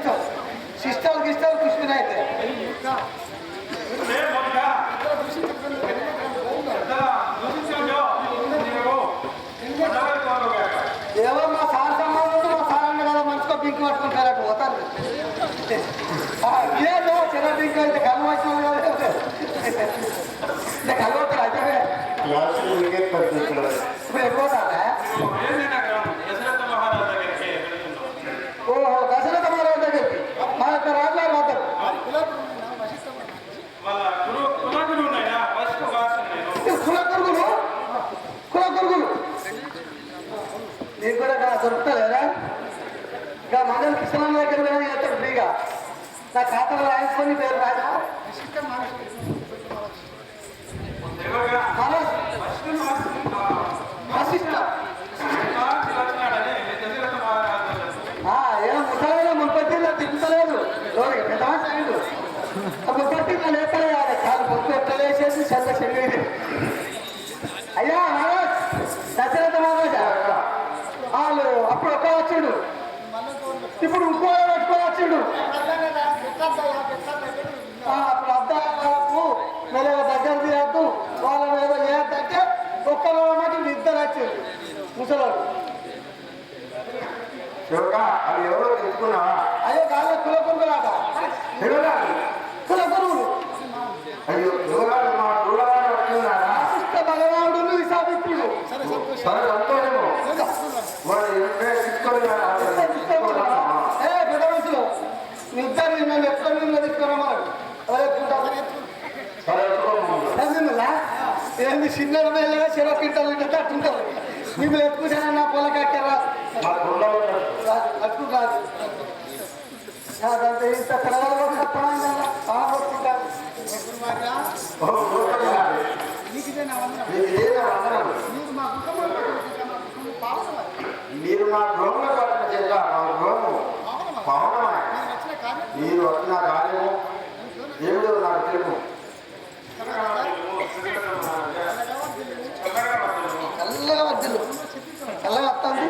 ఇష్టం సిస్టర్కి ఇష్టం కృష్ణ అయితే ఏమో మా సార్ సంబంధం మా సార్ అన్న కదా మంచిగా పింక్ పట్టుకుంటారు అటు పోతారు ఇదేదో చిన్న పింక్ అయితే కళ్ళు వచ్చిన కళ్ళు పోతారు అయితే ఇప్పుడు ఎప్పుడవుతారా ఓహో దశరథ మహారాజు దగ్గరికి మా యొక్క రాజుగారు పోతారు కులగురుగులు నీకు కూడా దొరుకుతలేరా ఇంకా మంగళ కృష్ణ దగ్గర చేస్తాడు ఫ్రీగా నా ఖాతాలో రాయించుకొని పేరు రాజా ఏం ముసలైనా మున్పట్టిలో తిప్పుతలేదు రోజు పెద్దమా సైడు మున్పట్టి నన్ను ఎక్కడే కాదు పొత్తు ఎక్కలేసేసి చెత్త చెల్లి అయ్యా మహారాజ్ దశరథ మహారాజా వాళ్ళు అప్పుడు ఒక్క వచ్చాడు ఇప్పుడు ఇంకో పెట్టుకోవచ్చుడు అప్పుడు అద్దాలకు మెల్లగా దగ్గర తీయద్దు వాళ్ళ మీద ఏదంటే ఒక్కలో మాట ఇద్దరు వచ్చారు ముసలాడు అయ్యో కాళ్ళ కులకురులాట కులకురువులు భగవానుడు విశాపిత్రుడు పెద్దవయసులో ఇద్దరు నన్ను ఎక్కడ నిన్న తీసుకున్నాడు ఏంది చిన్న మేళగా చెరవ కింటాలు తట్టుంటారు మిమ్మల్ని ఎత్తుకుంటాను నా పొలకి ఎక్కరా అట్టు కాదు అదంతా ఇంత పిల్లలు మీరు మా గృహంలో పట్టిన చెల్ల మా గృహము పవనమా మీరు వచ్చిన కార్యము దేవుడు నాకు తెలుపు చల్లగా వద్దు చల్లగా వస్తుంది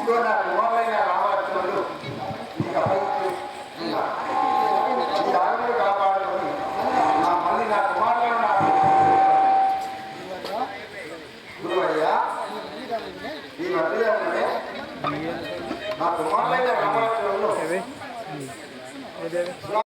ఇదిగో నా